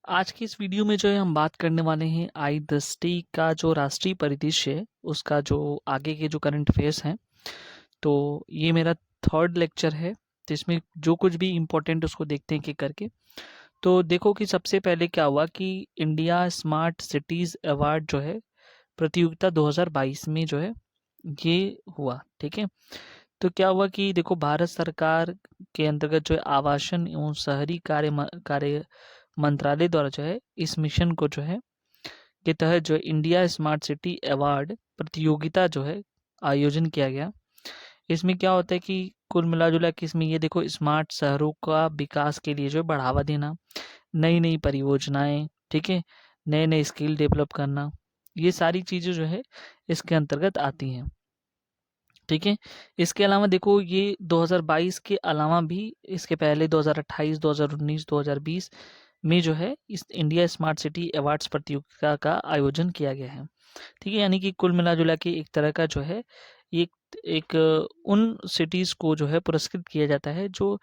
आज की इस वीडियो में जो है हम बात करने वाले हैं आई-10T का जो राष्ट्रीय परिदृश्य है, उसका जो आगे के जो करंट अफेयर्स हैं। तो ये मेरा थर्ड लेक्चर है, जिसमें जो कुछ भी इम्पोर्टेंट उसको देखते हैं एक-एक करके। तो देखो कि सबसे पहले क्या हुआ कि इंडिया स्मार्ट सिटीज़ अवार्ड जो है, प्रतियोगिता 2022 में जो है, ये हुआ, ठीक है? तो क्या हुआ कि देखो भारत सरकार के अंतर्गत जो है आवासन एवं शहरी कार्य मंत्रालय द्वारा जो है इस मिशन को जो है के तहत जो है इंडिया स्मार्ट सिटी अवार्ड प्रतियोगिता जो है आयोजन किया गया। इसमें क्या होता है कि कुल मिला जुला के इसमें ये देखो स्मार्ट शहरों का विकास के लिए जो है बढ़ावा देना, नई नई परियोजनाएं, ठीक है, नए नए स्किल डेवलप करना, ये सारी चीज़ें जो है इसके अंतर्गत आती हैं। ठीक है। इसके अलावा देखो ये 2022 के अलावा भी इसके पहले 2028, 2019, 2020 में जो है इस इंडिया स्मार्ट सिटी अवार्ड्स प्रतियोगिता का आयोजन किया गया है। ठीक है, यानी कि कुल मिला जुला के एक तरह का जो है एक एक उन सिटीज़ को जो है पुरस्कृत किया जाता है जो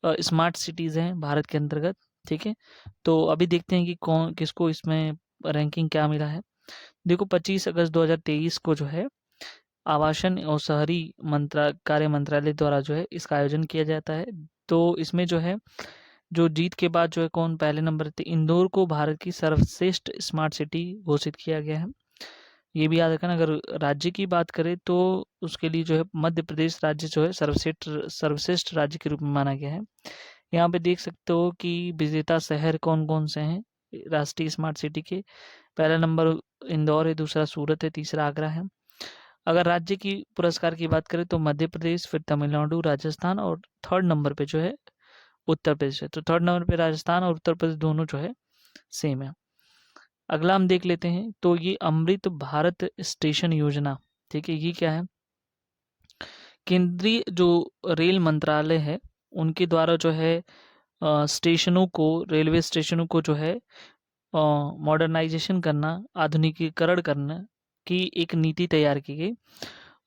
स्मार्ट सिटीज़ हैं भारत के अंतर्गत। ठीक है, तो अभी देखते हैं कि कौन किसको इसमें रैंकिंग क्या मिला है। देखो 25 अगस्त 2023 को जो है आवासन और शहरी कार्य मंत्रालय द्वारा जो है इसका आयोजन किया जाता है। तो इसमें जो है जो जीत के बाद जो है कौन पहले नंबर पे, इंदौर को भारत की सर्वश्रेष्ठ स्मार्ट सिटी घोषित किया गया है। ये भी याद रखना, अगर राज्य की बात करें तो उसके लिए जो है मध्य प्रदेश राज्य जो है सर्वश्रेष्ठ सर्वश्रेष्ठ राज्य के रूप में माना गया है। यहाँ पे देख सकते हो कि विजेता शहर कौन कौन से हैं राष्ट्रीय स्मार्ट सिटी के। पहला नंबर इंदौर है, दूसरा सूरत है, तीसरा आगरा है। अगर राज्य की पुरस्कार की बात करें तो मध्य प्रदेश, फिर तमिलनाडु, राजस्थान और थर्ड नंबर पे जो है उत्तर प्रदेश है। तो थर्ड नंबर पे राजस्थान और उत्तर प्रदेश दोनों जो है सेम है। अगला हम देख लेते हैं, तो ये अमृत भारत स्टेशन योजना, ठीक है, ये क्या है? केंद्रीय जो रेल मंत्रालय है उनके द्वारा जो है स्टेशनों को, रेलवे स्टेशनों को जो है मॉडर्नाइजेशन करना, आधुनिकीकरण करना की एक नीति तैयार की गई।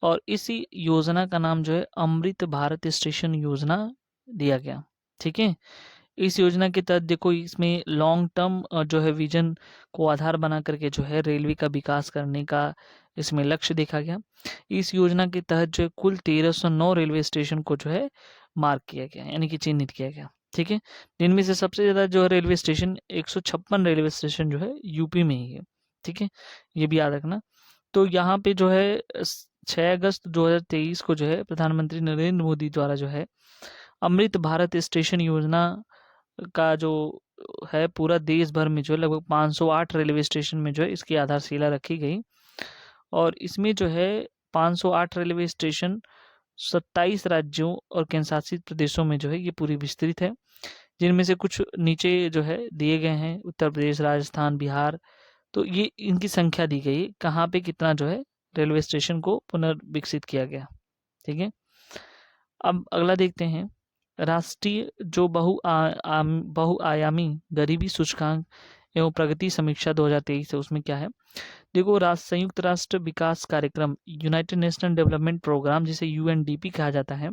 और इसी योजना का नाम जो है अमृत भारत स्टेशन योजना दिया गया। ठीक है, इस योजना के तहत देखो इसमें लॉन्ग टर्म जो है विजन को आधार बना करके जो है रेलवे का विकास करने का इसमें लक्ष्य देखा गया। इस योजना के तहत जो है कुल 1309 रेलवे स्टेशन को जो है मार्क किया गया, यानी कि चिन्हित किया गया। ठीक है, जिनमें से सबसे ज़्यादा जो है रेलवे स्टेशन 156 रेलवे स्टेशन जो है यूपी में ही है। ठीक है, ये भी याद रखना। तो यहाँ पे जो है 6 अगस्त 2023 को जो है प्रधानमंत्री नरेंद्र मोदी द्वारा जो है अमृत भारत स्टेशन योजना का जो है पूरा देश भर में जो है लगभग 508 रेलवे स्टेशन में जो है इसकी आधारशिला रखी गई। और इसमें जो है 508 रेलवे स्टेशन 27 राज्यों और केंद्रशासित प्रदेशों में जो है ये पूरी विस्तृत है, जिनमें से कुछ नीचे जो है दिए गए हैं, उत्तर प्रदेश, राजस्थान, बिहार। तो ये इनकी संख्या दी गई है, कहाँ पे कितना जो है रेलवे स्टेशन को पुनर्विकसित किया गया। ठीक है, अब अगला देखते हैं, राष्ट्रीय जो बहुआयामी गरीबी सूचकांक एवं प्रगति समीक्षा 2023 है, उसमें क्या है? देखो संयुक्त राष्ट्र विकास कार्यक्रम, यूनाइटेड नेशनल डेवलपमेंट प्रोग्राम, जिसे यूएनडीपी कहा जाता है,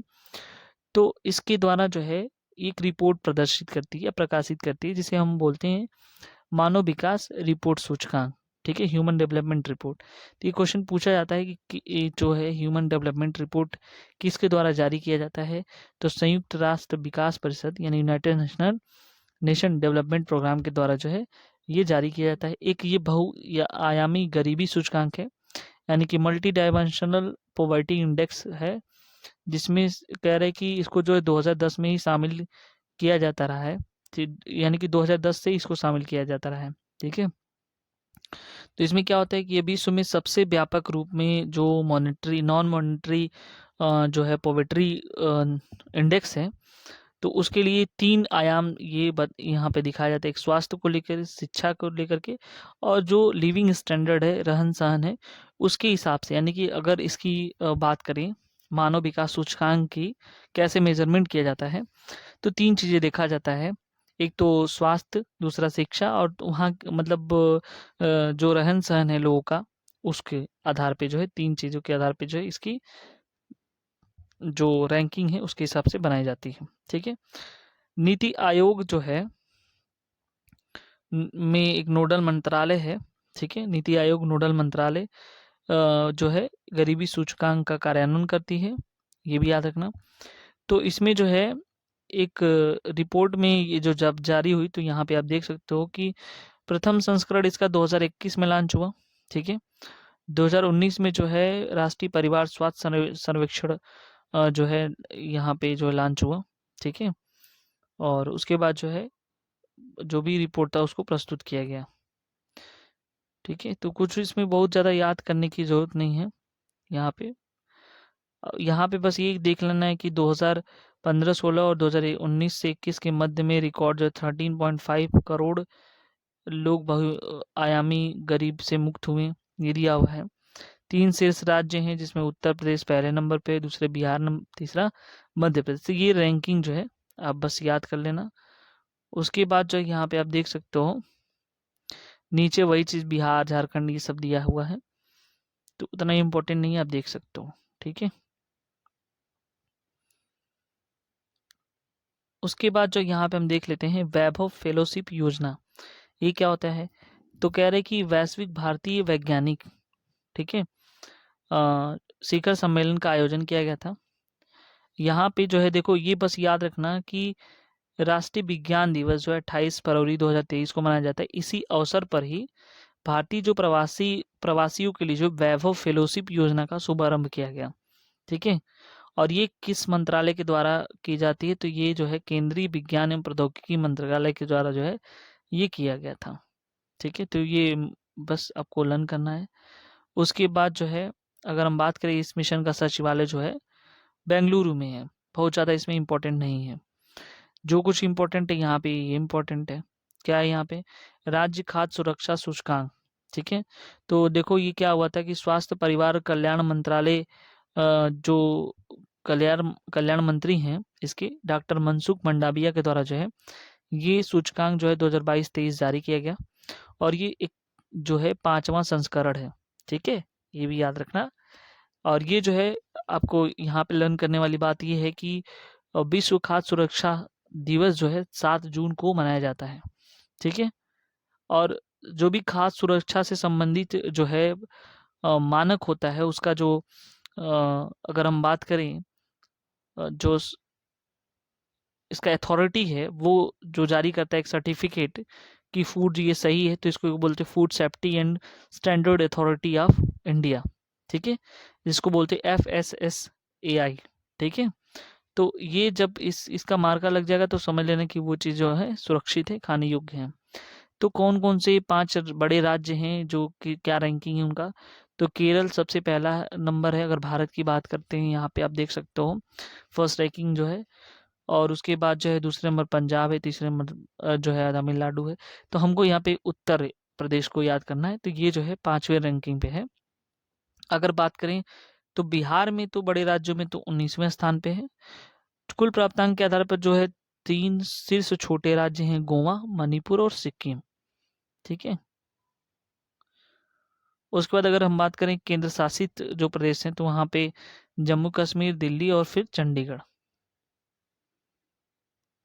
तो इसके द्वारा जो है एक रिपोर्ट प्रदर्शित करती है या प्रकाशित करती है, जिसे हम बोलते हैं मानव विकास रिपोर्ट सूचकांक। ठीक है, ह्यूमन डेवलपमेंट रिपोर्ट। तो ये क्वेश्चन पूछा जाता है कि ये जो है ह्यूमन डेवलपमेंट रिपोर्ट किसके द्वारा जारी किया जाता है? तो संयुक्त राष्ट्र विकास परिषद यानी यूनाइटेड नेशन डेवलपमेंट प्रोग्राम के द्वारा जो है ये जारी किया जाता है। एक ये बहु या आयामी गरीबी सूचकांक है, यानी कि मल्टी डायमेंशनल पॉवर्टी इंडेक्स है, जिसमें कह रहे हैं कि इसको जो है 2010 में ही शामिल किया जाता रहा है। यानी कि 2010 से इसको शामिल किया जाता रहा है। ठीक है, तो इसमें क्या होता है कि ये विश्व में सबसे व्यापक रूप में जो मॉनेटरी नॉन मॉनेटरी जो है पॉवर्टी इंडेक्स है, तो उसके लिए 3 आयाम ये यहाँ पे दिखाया जाता है। एक स्वास्थ्य को लेकर, शिक्षा को लेकर के, और जो लिविंग स्टैंडर्ड है, रहन-सहन है, उसके हिसाब से। यानी कि अगर इसकी बात करें मानव विकास सूचकांक की कैसे मेज़रमेंट किया जाता है, तो 3 चीज़ें देखा जाता है। एक तो स्वास्थ्य, दूसरा शिक्षा, और वहाँ मतलब जो रहन-सहन है लोगों का, उसके आधार पे जो है 3 चीज़ों के आधार पे जो है इसकी जो रैंकिंग है उसके हिसाब से बनाई जाती है। ठीक है? नीति आयोग जो है में एक नोडल मंत्रालय है, ठीक है। नीति आयोग नोडल मंत्रालय जो है गरीबी सूचकांक का कार्यान्वयन करती है, ये भी याद रखना। तो इसमें जो है एक रिपोर्ट में ये जो जब जारी हुई, तो यहाँ पे आप देख सकते हो कि प्रथम संस्करण इसका 2021 में लॉन्च हुआ, ठीक है। 2019 में जो है राष्ट्रीय परिवार स्वास्थ्य सर्वेक्षण जो है यहाँ पे जो लॉन्च हुआ, ठीक है। और उसके बाद जो है जो भी रिपोर्ट था उसको प्रस्तुत किया गया, ठीक है। तो कुछ इसमें बहुत ज़्यादा याद करने की ज़रूरत नहीं है। यहाँ पे बस ये देख लेना है कि 2015-16 और 2019 से 21 के मध्य में रिकॉर्ड जो 13.5 करोड़ लोग बहुआयामी गरीब से मुक्त हुए, ये दिया हुआ है। 3 शीर्ष राज्य हैं जिसमें उत्तर प्रदेश पहले नंबर पे, दूसरे बिहार, तीसरा मध्य प्रदेश। तो ये रैंकिंग जो है आप बस याद कर लेना। उसके बाद जो यहाँ पे आप देख सकते हो नीचे वही चीज़ बिहार, झारखंड ये सब दिया हुआ है, तो उतना इम्पोर्टेंट नहीं है, आप देख सकते हो, ठीक है। उसके बाद जो यहाँ पे हम देख लेते हैं वैभव फेलोशिप योजना, ये क्या होता है? तो कह रहे कि वैश्विक भारतीय वैज्ञानिक, ठीक है, शिखर सम्मेलन का आयोजन किया गया था। यहाँ पे जो है देखो, ये बस याद रखना कि राष्ट्रीय विज्ञान दिवस जो है 28 फरवरी 2023 को मनाया जाता है। इसी अवसर पर ही भारतीय जो प्रवासियों के लिए जो वैभव फेलोशिप योजना का शुभारंभ किया गया, ठीक है। और ये किस मंत्रालय के द्वारा की जाती है? तो ये जो है केंद्रीय विज्ञान एवं प्रौद्योगिकी मंत्रालय के द्वारा जो है ये किया गया था, ठीक है। तो ये बस आपको लर्न करना है। उसके बाद जो है अगर हम बात करें, इस मिशन का सचिवालय जो है बेंगलुरु में है। बहुत ज़्यादा इसमें इम्पोर्टेंट नहीं है, जो कुछ इम्पोर्टेंट है यहाँ पे ये इम्पोर्टेंट है। क्या है यहाँ पे? राज्य खाद्य सुरक्षा सूचकांक, ठीक है। तो देखो ये क्या हुआ था कि स्वास्थ्य परिवार कल्याण मंत्रालय जो कल्याण मंत्री हैं इसके डॉक्टर मनसुख मंडाविया के द्वारा जो है ये सूचकांक जो है 2022-23 जारी किया गया, और ये एक जो है 5वां संस्करण है, ठीक है, ये भी याद रखना। और ये जो है आपको यहाँ पे लर्न करने वाली बात ये है कि विश्व खाद्य सुरक्षा दिवस जो है 7 जून को मनाया जाता है, ठीक है। और जो भी खाद्य सुरक्षा से संबंधित जो है मानक होता है उसका जो अगर हम बात करें जो इसका अथॉरिटी है वो जो जारी करता है एक सर्टिफिकेट कि फूड ये सही है, तो इसको बोलते हैं food safety and standard authority of India, ठीक है, जिसको बोलते हैं FSSAI, ठीक है। तो ये जब इसका मार्का लग जाएगा तो समझ लेना कि वो चीज़ जो है सुरक्षित है, खाने योग्य है। तो कौन कौन से 5 बड़े राज्य हैं जो कि क्या रैंकिंग है उनका? तो केरल सबसे पहला नंबर है अगर भारत की बात करते हैं, यहाँ पे आप देख सकते हो फर्स्ट रैंकिंग जो है। और उसके बाद जो है दूसरे नंबर पंजाब है, तीसरे नंबर जो है तमिलनाडु है। तो हमको यहाँ पे उत्तर प्रदेश को याद करना है, तो ये जो है 5वें रैंकिंग पे है। अगर बात करें तो बिहार में तो बड़े राज्यों में तो 19वें स्थान पे है। कुल प्राप्तांक के आधार पर जो है 3 शीर्ष छोटे राज्य हैं, गोवा, मणिपुर और सिक्किम, ठीक है। उसके बाद अगर हम बात करें केंद्र शासित जो प्रदेश हैं, तो वहाँ पे जम्मू कश्मीर, दिल्ली और फिर चंडीगढ़।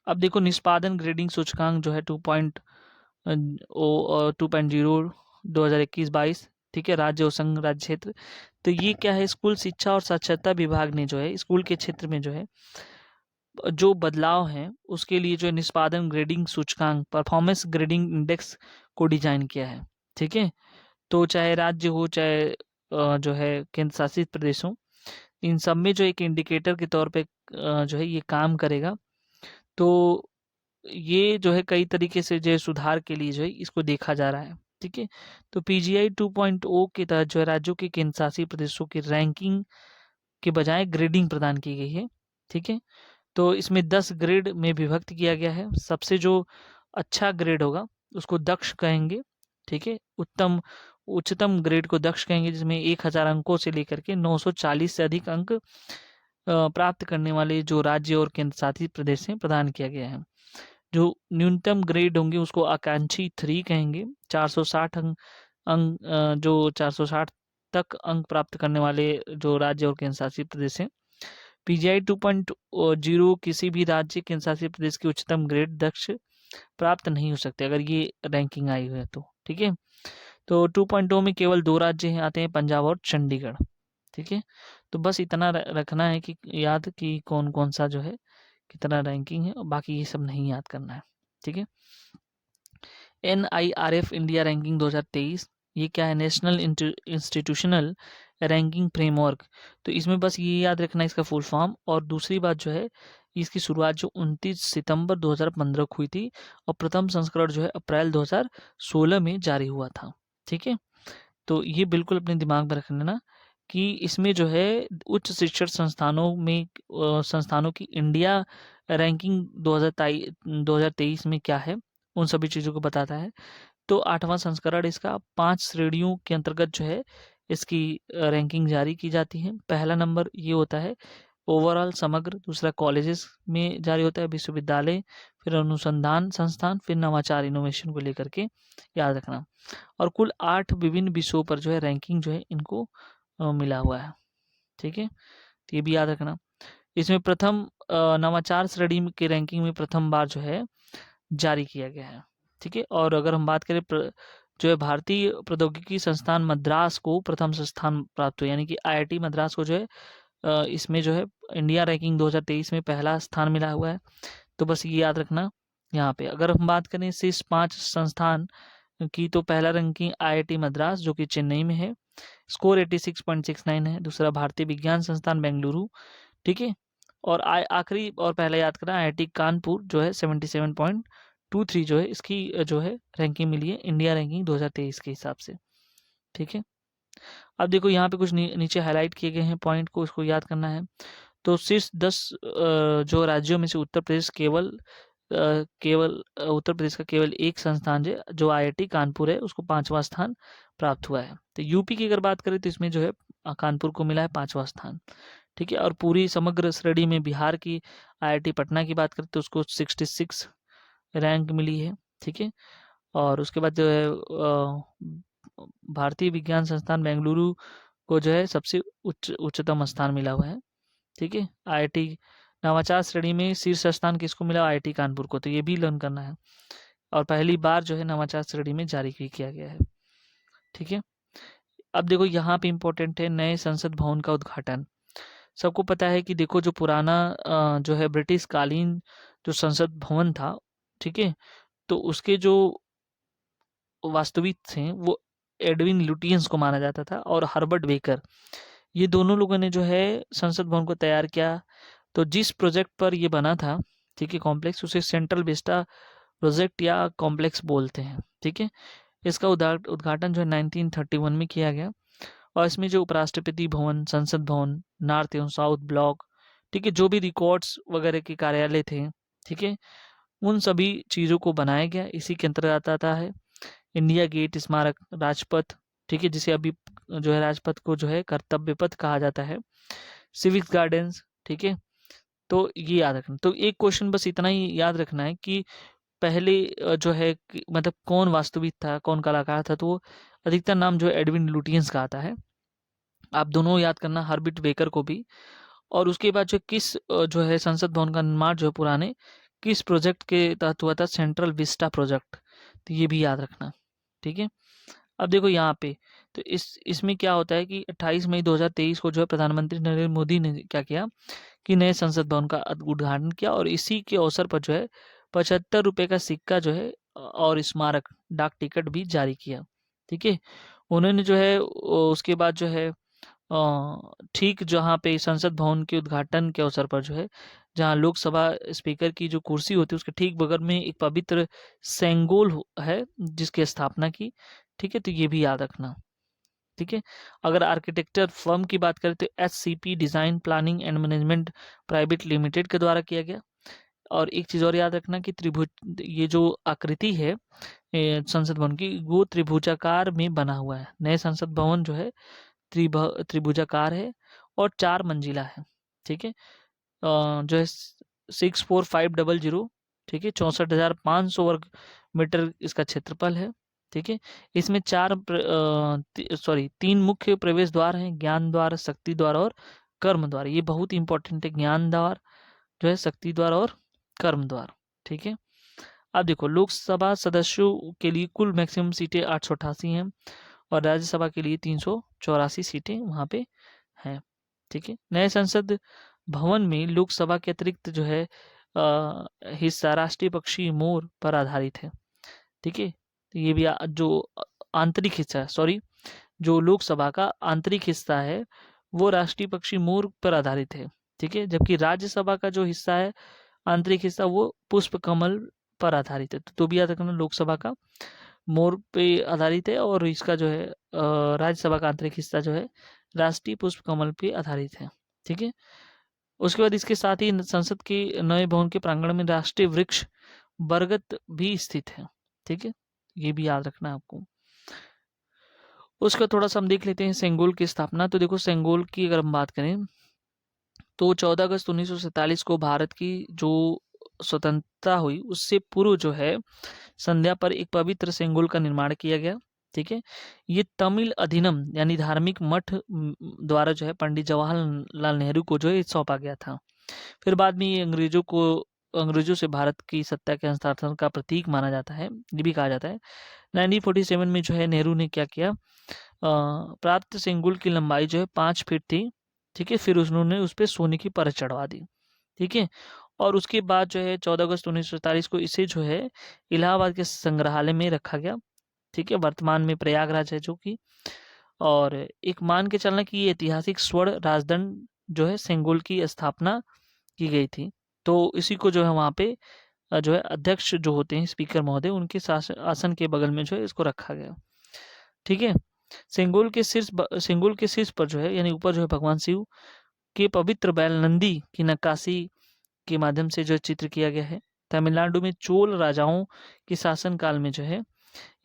अब देखो निष्पादन ग्रेडिंग सूचकांक जो है 2.0 2021-22, ठीक है, राज्य और संघ राज्य क्षेत्र। तो ये क्या है? स्कूल शिक्षा और साक्षरता विभाग ने जो है स्कूल के क्षेत्र में जो है जो बदलाव हैं उसके लिए जो है निष्पादन ग्रेडिंग सूचकांक परफॉर्मेंस ग्रेडिंग इंडेक्स को डिजाइन किया है, ठीक है। तो चाहे राज्य हो चाहे जो है केंद्र शासित प्रदेश हो, इन सब में जो एक इंडिकेटर के तौर पे जो है ये काम करेगा। तो ये जो है कई तरीके से जो है सुधार के लिए जो है इसको देखा जा रहा है, ठीक है। तो PGI 2.0 के तहत जो है राज्यों के केंद्र शासित प्रदेशों की रैंकिंग के बजाय ग्रेडिंग प्रदान की गई है, ठीक है। तो इसमें 10 ग्रेड में विभक्त किया गया है। सबसे जो अच्छा ग्रेड होगा उसको दक्ष कहेंगे, ठीक है। उच्चतम ग्रेड को दक्ष कहेंगे, जिसमें 1000 अंकों से लेकर के 940 से अधिक अंक प्राप्त करने वाले जो राज्य और केंद्र शासित प्रदेश हैं प्रदान किया गया है। जो न्यूनतम ग्रेड होंगे उसको आकांक्षी 3 कहेंगे। 460 जो 460 तक अंक प्राप्त करने वाले जो राज्य और केंद्र शासित प्रदेश हैं। PGI 2.0 किसी भी राज्य केंद्र शासित प्रदेश की उच्चतम ग्रेड दक्ष प्राप्त नहीं हो सकते अगर ये रैंकिंग आई हुई है तो, ठीक है। तो 2.2 में केवल 2 राज्य हैं आते हैं, पंजाब और चंडीगढ़, ठीक है। तो बस इतना रखना है कि याद कि कौन कौन सा जो है कितना रैंकिंग है, और बाकी ये सब नहीं याद करना है, ठीक है। NIRF इंडिया रैंकिंग 2023, ये क्या है, नेशनल इंस्टीट्यूशनल रैंकिंग फ्रेमवर्क। तो इसमें बस ये याद रखना है इसका फुल फॉर्म। और दूसरी बात जो है, इसकी शुरुआत जो 29 सितंबर 2015 को हुई थी, और प्रथम संस्करण जो है अप्रैल 2016 में जारी हुआ था, ठीक है। तो ये बिल्कुल अपने दिमाग में रख लेना कि इसमें जो है उच्च शिक्षण संस्थानों में संस्थानों की इंडिया रैंकिंग 2023 में क्या है, उन सभी चीज़ों को बताता है। तो 8वां संस्करण इसका 5 श्रेणियों के अंतर्गत जो है इसकी रैंकिंग जारी की जाती है। पहला नंबर ये होता है ओवरऑल समग्र, दूसरा कॉलेजेस में जारी होता है, विश्वविद्यालय, फिर अनुसंधान संस्थान, फिर नवाचार इनोवेशन को लेकर के याद रखना। और कुल 8 विभिन्न विषयों पर जो है रैंकिंग जो है इनको मिला हुआ है, ठीक है। तो ये भी याद रखना। इसमें प्रथम नवाचार श्रेणी की रैंकिंग में प्रथम बार जो है जारी किया गया है, ठीक है। और अगर हम बात करें जो है भारतीय प्रौद्योगिकी संस्थान मद्रास को प्रथम स्थान प्राप्त हुआ, यानी कि IIT मद्रास को जो है इसमें जो है इंडिया रैंकिंग 2023 में पहला स्थान मिला हुआ है। तो बस ये याद रखना यहाँ पे। अगर हम बात करें शीर्ष 5 संस्थान की, तो पहला रैंकिंग IIT मद्रास जो कि चेन्नई में है, स्कोर 86.69 है। दूसरा भारतीय विज्ञान संस्थान बेंगलुरु, ठीक है। और आखिरी और पहला याद करना IIT कानपुर जो है 77.23 जो है इसकी जो है रैंकिंग मिली है इंडिया रैंकिंग 2023 के हिसाब से, ठीक है। अब देखो यहाँ पे कुछ नीचे हाईलाइट किए गए हैं पॉइंट को, इसको याद करना है। तो शीर्ष 10 जो राज्यों में से उत्तर प्रदेश उत्तर प्रदेश का केवल एक संस्थान जो IIT कानपुर है, उसको 5वां स्थान प्राप्त हुआ है। तो यूपी की अगर बात करें तो इसमें जो है कानपुर को मिला है 5वां स्थान, ठीक है। और पूरी समग्र श्रेणी में बिहार की IIT पटना की बात करें तो उसको 66 रैंक मिली है, ठीक है। और उसके बाद जो है भारतीय विज्ञान संस्थान बेंगलुरु को जो है सबसे उच्चतम स्थान मिला हुआ है, ठीक है। IIT नवाचार श्रेणी में शीर्ष स्थान किसको मिला, IIT कानपुर को। तो ये भी लर्न करना है, और पहली बार जो है नवाचार श्रेणी में जारी किया गया है, ठीक है। अब देखो यहाँ पे इम्पोर्टेंट है नए संसद भवन का उद्घाटन। सबको पता है कि देखो जो पुराना जो है ब्रिटिश कालीन जो संसद भवन था, ठीक है, तो उसके जो वास्तविक थे वो एडविन लुटियंस को माना जाता था और हर्बर्ट बेकर, ये दोनों लोगों ने जो है संसद भवन को तैयार किया। तो जिस प्रोजेक्ट पर ये बना था, ठीक है, कॉम्प्लेक्स, उसे सेंट्रल विस्टा प्रोजेक्ट या कॉम्प्लेक्स बोलते हैं, ठीक है। इसका उद्घाटन जो है 1931 में किया गया, और इसमें जो उपराष्ट्रपति भवन, संसद भवन, नॉर्थ एवं साउथ ब्लॉक, ठीक है, जो भी रिकॉर्ड्स वगैरह के कार्यालय थे, ठीक है, उन सभी चीज़ों को बनाया गया। इसी के अंतर्गत आता है इंडिया गेट स्मारक, राजपथ, ठीक है, जिसे अभी जो है राजपथ को जो है कर्तव्य पथ कहा जाता है, सिविक्स गार्डन्स, ठीक है। तो ये याद रखना। तो एक क्वेश्चन बस इतना ही याद रखना है कि पहले जो है मतलब कौन वास्तविक था, कौन कलाकार था, तो वो अधिकतर नाम जो है एडविन लुटियंस का आता है। आप दोनों याद करना, हर्बिट बेकर को भी। और उसके बाद जो किस जो है संसद भवन का निर्माण जो है पुराने किस प्रोजेक्ट के तहत हुआ था, सेंट्रल विस्टा प्रोजेक्ट, तो ये भी याद रखना, ठीक है। अब देखो यहाँ पे तो इसमें क्या होता है कि 28 मई 2023 को जो है प्रधानमंत्री नरेंद्र मोदी ने क्या किया कि नए संसद भवन का उद्घाटन किया, और इसी के अवसर पर जो है 75 रुपये का सिक्का जो है और स्मारक डाक टिकट भी जारी किया, ठीक है। उन्होंने जो है उसके बाद जो है ठीक जहाँ पे संसद भवन के उद्घाटन के अवसर पर जो है, जहाँ लोकसभा स्पीकर की जो कुर्सी होती है उसके ठीक बगल में एक पवित्र सेंगोल है जिसकी स्थापना की, ठीक है। तो ये भी याद रखना, ठीक है। अगर आर्किटेक्चर फर्म की बात करें तो SCP design planning and management private limited के द्वारा किया गया। और एक चीज़ और याद रखना कि त्रिभुज, ये जो आकृति है संसद भवन की, वो त्रिभुजाकार में बना हुआ है। नए संसद भवन जो है त्रिभुजाकार है और 4 मंजिला है, ठीक है। जो है 64500, ठीक है, 64,500 वर्ग मीटर इसका क्षेत्रफल है, ठीक है। इसमें 3 मुख्य प्रवेश द्वार हैं, ज्ञान द्वार, शक्ति द्वार और कर्म द्वार। ये बहुत इंपॉर्टेंट है, ज्ञान द्वार जो है, शक्ति द्वार और कर्म द्वार, ठीक है। अब देखो, लोकसभा सदस्यों के लिए कुल मैक्सिमम सीटें 888 हैं और राज्यसभा के लिए 384 सीटें वहाँ पे हैं। ठीक है। नए संसद भवन में लोकसभा के अतिरिक्त जो है हिस्सा राष्ट्रीय पक्षी मोर पर आधारित है। ठीक है। तो ये भी जो आंतरिक हिस्सा है, सॉरी, जो लोकसभा का आंतरिक हिस्सा है वो राष्ट्रीय पक्षी मोर पर आधारित है। ठीक है। जबकि राज्यसभा का जो हिस्सा है, आंतरिक हिस्सा, वो पुष्प कमल पर आधारित है। तो भी याद रखना, लोकसभा का मोर पे आधारित है और इसका जो है राज्यसभा का आंतरिक हिस्सा जो है राष्ट्रीय पुष्प कमल पे आधारित है। ठीक है। उसके बाद इसके साथ ही संसद के नए भवन के प्रांगण में राष्ट्रीय वृक्ष बरगद भी स्थित है। ठीक है। ये भी याद रखना आपको। उसका थोड़ा सा हम देख लेते हैं सेंगोल की स्थापना। तो देखो, सेंगोल की अगर हम बात करें तो 14 अगस्त 1947 को भारत की जो स्वतंत्रता हुई उससे पूर्व जो है संध्या पर एक पवित्र सेंगोल का निर्माण किया गया। ठीक है। ये तमिल अधिनम यानी धार्मिक मठ द्वारा जो है पंडित जवाहरलाल नेहरू को जो है सौंपा गया था। फिर बाद में ये अंग्रेजों से भारत की सत्ता के हस्तांतरण का प्रतीक माना जाता है, ये भी कहा जाता है। 1947 में जो है नेहरू ने क्या किया, प्राप्त सेंगुल की लंबाई जो है 5 फीट थी। ठीक है। फिर उन्होंने उस पर सोने की परत चढ़वा दी। ठीक है। और उसके बाद जो है 14 अगस्त 1947 को इसे जो है इलाहाबाद के संग्रहालय में रखा गया। ठीक है। वर्तमान में प्रयागराज है जो कि, और एक मान के चलना कि ये ऐतिहासिक स्वर्ण राजदंड जो है सेंगोल की स्थापना की गई थी। तो इसी को जो है वहाँ पे जो है अध्यक्ष जो होते हैं स्पीकर महोदय, उनके आसन के बगल में जो है इसको रखा गया। ठीक है। सेंगोल के शीर्ष पर जो है यानी ऊपर जो है भगवान शिव के पवित्र बैल नंदी की नक्काशी के माध्यम से जो चित्र किया गया है। तमिलनाडु में चोल राजाओं के शासन काल में जो है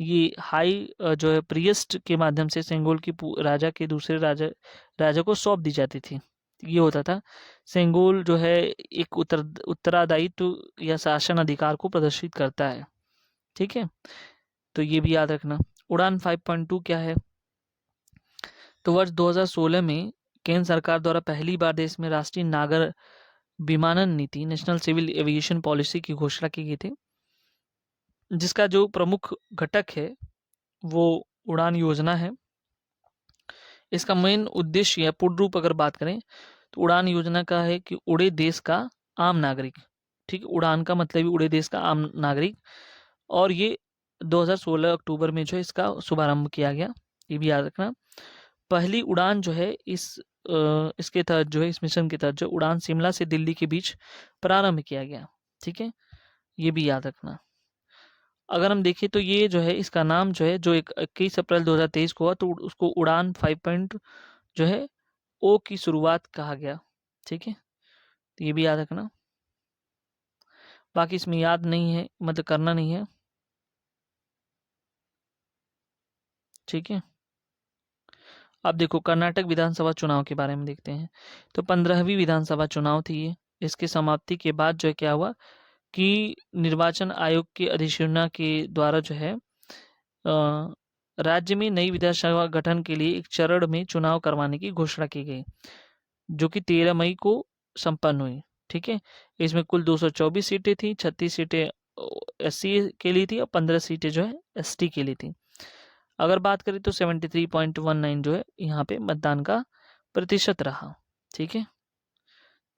ये हाई जो है प्रियस्ट के माध्यम से सेंगोल की राजा के दूसरे राजा को सौंप दी जाती थी। ये होता था। सेंगोल जो है एक उत्तरादायित्व या शासन अधिकार को प्रदर्शित करता है। ठीक है। तो ये भी याद रखना। उड़ान 5.2 क्या है? तो वर्ष 2016 में केंद्र सरकार द्वारा पहली बार देश में राष्ट्रीय नागर विमानन नीति नेशनल सिविल एविएशन पॉलिसी की घोषणा की गई थी, जिसका जो प्रमुख घटक है वो उड़ान योजना है। इसका मेन उद्देश्य या पूर्ण रूप अगर बात करें तो उड़ान योजना का है कि उड़े देश का आम नागरिक। ठीक, उड़ान का मतलब ही उड़े देश का आम नागरिक। और ये 2016 अक्टूबर में जो है इसका शुभारंभ किया गया, ये भी याद रखना। पहली उड़ान जो है इसके तहत जो है इस मिशन के तहत जो उड़ान शिमला से दिल्ली के बीच प्रारंभ किया गया। ठीक है। ये भी याद रखना। अगर हम देखें तो ये जो है इसका नाम जो है जो 21 अप्रैल 2023 को हुआ तो उसको उड़ान 5 जो है ओ की शुरुआत कहा गया। ठीक है। तो ये भी याद रखना। बाकी इसमें याद नहीं है, मतलब करना नहीं है। ठीक है। अब देखो कर्नाटक विधानसभा चुनाव के बारे में देखते हैं। तो 15वीं विधानसभा चुनाव थी ये। इसकी समाप्ति के बाद जो है क्या हुआ कि निर्वाचन आयोग की अधिसूचना के द्वारा जो है राज्य में नई विधानसभा गठन के लिए एक चरण में चुनाव करवाने की घोषणा की गई, जो कि 13 मई को संपन्न हुई। ठीक है। इसमें कुल 224 सीटें थी, 36 सीटें एससी के लिए थी और 15 सीटें जो है एसटी के लिए थी। अगर बात करें तो 73.19 जो है यहाँ पे मतदान का प्रतिशत रहा। ठीक है।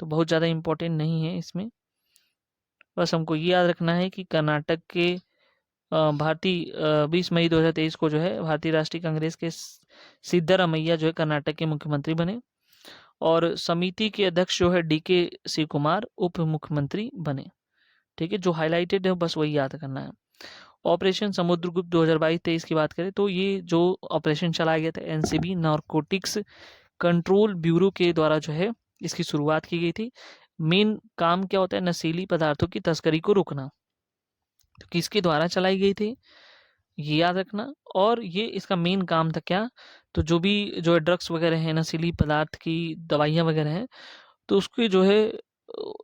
तो बहुत ज़्यादा इम्पोर्टेंट नहीं है इसमें, बस हमको ये याद रखना है कि कर्नाटक के भारतीय 20 मई 2023 को जो है भारतीय राष्ट्रीय कांग्रेस के सिद्धरामैया जो है कर्नाटक के मुख्यमंत्री बने और समिति के अध्यक्ष जो है डीके शिव कुमार उप मुख्यमंत्री बने। ठीक है। जो हाईलाइटेड है बस वही याद करना है। ऑपरेशन समुद्रगुप्त 2022-23 की बात करें तो ये जो ऑपरेशन चलाया गया था एनसीबी नारकोटिक्स कंट्रोल ब्यूरो के द्वारा जो है इसकी शुरुआत की गई थी। मेन काम क्या होता है, नशीली पदार्थों की तस्करी को रोकना। तो किसके द्वारा चलाई गई थी ये याद रखना। और ये इसका मेन काम था क्या, तो जो भी जो है ड्रग्स वगैरह है, नशीली पदार्थ की दवाइयाँ वगैरह हैं, तो उसकी जो है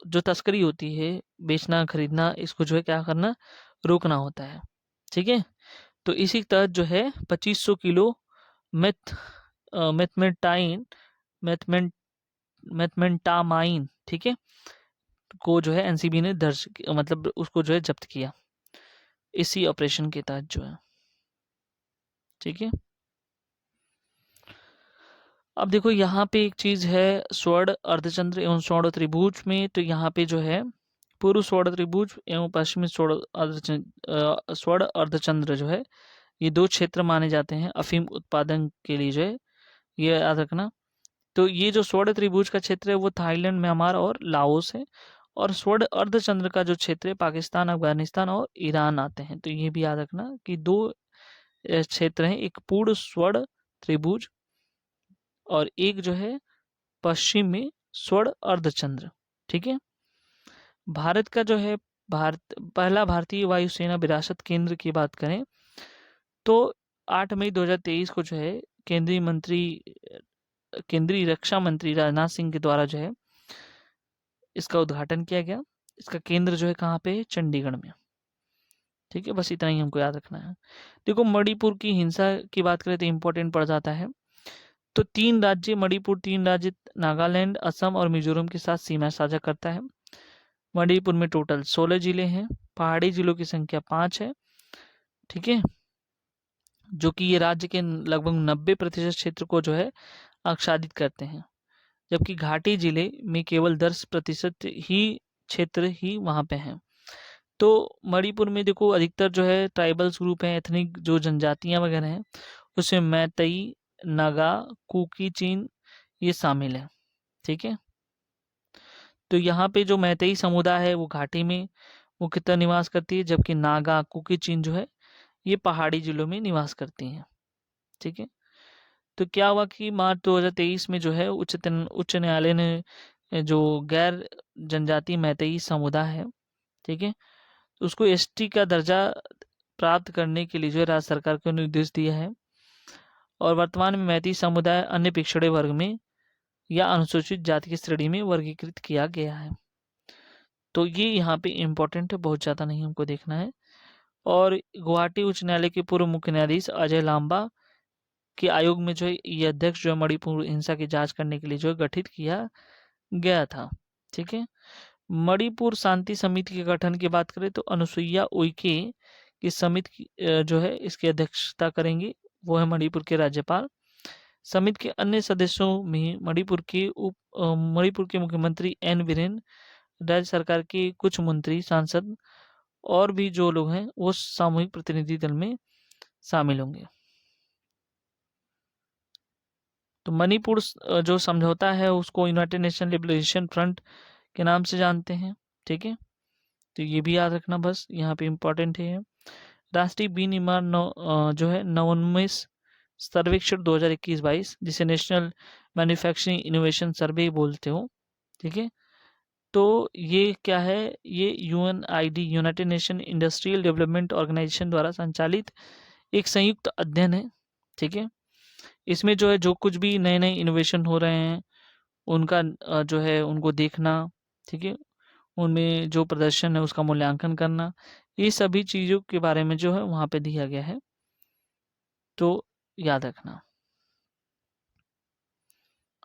जो तस्करी होती है, बेचना खरीदना, इसको जो है क्या करना, रोकना होता है। ठीक है। तो इसी तहत जो है 2500 किलो मेथ मेथमेटाइन मेथमेन मेथमेंटामाइन, ठीक है, को जो है एनसीबी ने दर्ज मतलब उसको जो है जब्त किया। इसी ऑपरेशन के तहत जो है, ठीक है। अब देखो यहाँ पे एक चीज है, स्वर्ण अर्धचंद्र एवं स्वर्ण त्रिभुज में, तो यहाँ पे जो है पूर्व स्वर्ण त्रिभुज एवं पश्चिमी स्वर्ण अर्धचंद्र जो है, ये दो क्षेत्र माने जाते हैं अफीम उत्पादन के लिए जो है, ये याद रखना। तो ये जो स्वर्ण त्रिभुज का क्षेत्र है वो थाईलैंड, म्यांमार और लाओस है, और स्वर्ण अर्धचंद्र का जो क्षेत्र है पाकिस्तान, अफगानिस्तान और ईरान आते हैं। तो ये भी याद रखना कि दो क्षेत्र हैं, एक पूर्ण स्वर्ण त्रिभुज और एक जो है पश्चिम में स्वर्ण अर्धचंद्र, ठीक है। भारत का जो है भारत पहला भारतीय वायुसेना विरासत केंद्र की बात करें तो 8 मई 2023 को जो है केंद्रीय रक्षा मंत्री राजनाथ सिंह के द्वारा जो है इसका उद्घाटन किया गया। इसका केंद्र जो है कहाँ पे है, चंडीगढ़ में, ठीक है। बस इतना ही हमको याद रखना है। देखो मणिपुर की हिंसा की बात करें तो इम्पोर्टेंट पड़ जाता है। तो तीन राज्य मणिपुर, तीन राज्य नागालैंड, असम और मिजोरम के साथ सीमा साझा करता है। मणिपुर में टोटल 16 जिले हैं, पहाड़ी जिलों की संख्या 5 है, ठीक है, जो कि ये राज्य के लगभग 90% क्षेत्र को जो है आच्छादित करते हैं, जबकि घाटी जिले में केवल 10% ही क्षेत्र ही वहाँ पे हैं। तो मणिपुर में देखो अधिकतर जो है ट्राइबल्स ग्रुप हैं, एथनिक जो जनजातियां वगैरह हैं, उसमें मैतई, नागा, कुकी, चीन ये शामिल है, ठीक है। तो यहाँ पे जो मैतई समुदाय है वो घाटी में मुख्यतः निवास करती है, जबकि नागा, कुकी, चीन जो है ये पहाड़ी जिलों में निवास करती हैं, ठीक है। तो क्या हुआ कि मार्च 2023 में जो है उच्च न्यायालय ने जो गैर जनजाति मैतई समुदाय है, ठीक है, उसको एसटी का दर्जा प्राप्त करने के लिए जो है राज्य सरकार को निर्देश दिया है, और वर्तमान में मैती समुदाय अन्य पिछड़े वर्ग में या अनुसूचित जाति की श्रेणी में वर्गीकृत किया गया है। तो ये यहाँ पे इम्पोर्टेंट है, बहुत ज़्यादा नहीं हमको देखना है। और गुवाहाटी उच्च न्यायालय के पूर्व मुख्य न्यायाधीश अजय लांबा के आयोग में जो है ये अध्यक्ष जो है मणिपुर हिंसा की जांच करने के लिए जो है गठित किया गया था, ठीक है। मणिपुर शांति समिति के गठन की बात करें तो अनुसुईया उइके की समिति जो है इसकी अध्यक्षता करेंगी, वो है मणिपुर के राज्यपाल। समिति के अन्य सदस्यों में मणिपुर के मुख्यमंत्री एन बीरेन, राज्य सरकार के कुछ मंत्री, सांसद और भी जो लोग हैं वो सामूहिक प्रतिनिधि दल में शामिल होंगे। तो मणिपुर जो समझौता है उसको यूनाइटेड नेशन लिबरेशन फ्रंट के नाम से जानते हैं, ठीक है। तो ये भी याद रखना, बस यहाँ पे इम्पोर्टेंट है। राष्ट्रीय विनिर्माण जो है नवोन्मेष सर्वेक्षण 2021-22 जिसे नेशनल मैन्युफैक्चरिंग इनोवेशन सर्वे बोलते हो, ठीक है। तो ये क्या है, ये UNID United Nation Industrial Development Organisation द्वारा संचालित एक संयुक्त अध्ययन है, ठीक है। इसमें जो है जो कुछ भी नए नए इनोवेशन हो रहे हैं उनका जो है उनको देखना, ठीक है, उनमें जो प्रदर्शन है उसका मूल्यांकन करना, ये सभी चीज़ों के बारे में जो है वहाँ पे दिया गया है, तो याद रखना।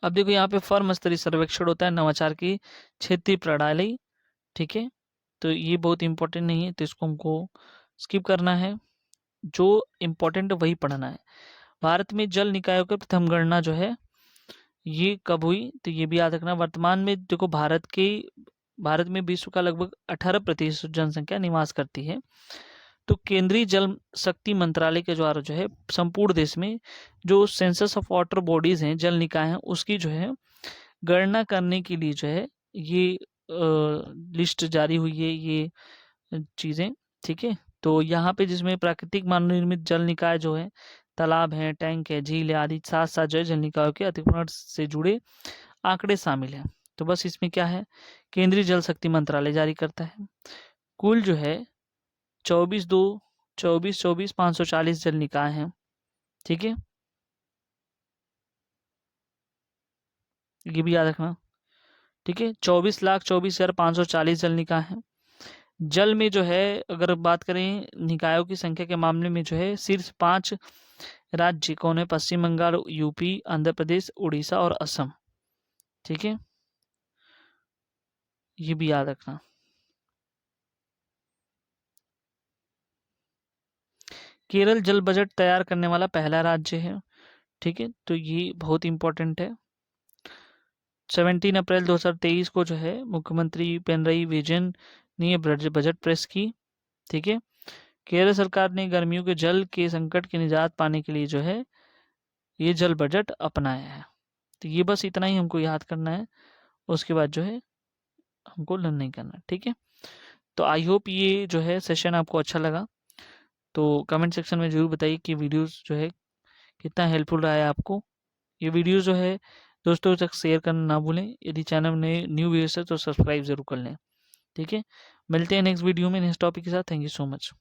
अब देखो यहाँ पे फर्म स्तरीय सर्वेक्षण होता है नवाचार की क्षेत्रीय प्रणाली, ठीक है। तो ये बहुत इंपॉर्टेंट नहीं है, तो इसको हमको स्किप करना है, जो इम्पोर्टेंट वही पढ़ना है। भारत में जल निकायों की प्रथम गणना जो है ये कब हुई, तो ये भी याद रखना। वर्तमान में देखो भारत में विश्व का लगभग 18% जनसंख्या निवास करती है। तो केंद्रीय जल शक्ति मंत्रालय के द्वारा जो है संपूर्ण देश में जो सेंसस ऑफ वाटर बॉडीज हैं, जल निकाय हैं, उसकी जो है गणना करने के लिए जो है ये लिस्ट जारी हुई है, ये चीज़ें, ठीक है। तो यहाँ पे जिसमें प्राकृतिक मानव निर्मित जल निकाय जो है, तालाब है, टैंक है, झील है आदि साथ साथ जो है जल निकायों के अतिक्रमण से जुड़े आंकड़े शामिल हैं। तो बस इसमें क्या है, केंद्रीय जल शक्ति मंत्रालय जारी करता है। कुल जो है 540 जल निकाय हैं, ठीक है, ये भी याद रखना, ठीक है। 24,24,540 जल निकाय हैं। जल में जो है अगर बात करें निकायों की संख्या के मामले में जो है शीर्ष 5 राज्य कौन है, पश्चिम बंगाल, यूपी, आंध्र प्रदेश, उड़ीसा और असम, ठीक है, ये भी याद रखना। केरल जल बजट तैयार करने वाला पहला राज्य है। ठीक है, तो ये बहुत इंपॉर्टेंट है। 17 अप्रैल 2023 को जो है मुख्यमंत्री पिनरई विजयन ने ये बजट प्रेस की। ठीक है, केरल सरकार ने गर्मियों के जल के संकट की निजात पाने के लिए जो है ये जल बजट अपनाया है। तो ये बस इतना ही हमको याद करना है, उसके बाद जो है हमको लर्न नहीं करना। ठीक है, तो आई होप ये जो है सेशन आपको अच्छा लगा। तो कमेंट सेक्शन में ज़रूर बताइए कि वीडियोस जो है कितना हेल्पफुल रहा है आपको। ये वीडियो जो है दोस्तों तक शेयर करना ना भूलें। यदि चैनल में न्यू व्यूअर्स है तो सब्सक्राइब जरूर कर लें। ठीक है, मिलते हैं नेक्स्ट वीडियो में नेक्स्ट टॉपिक के साथ। Thank you so much.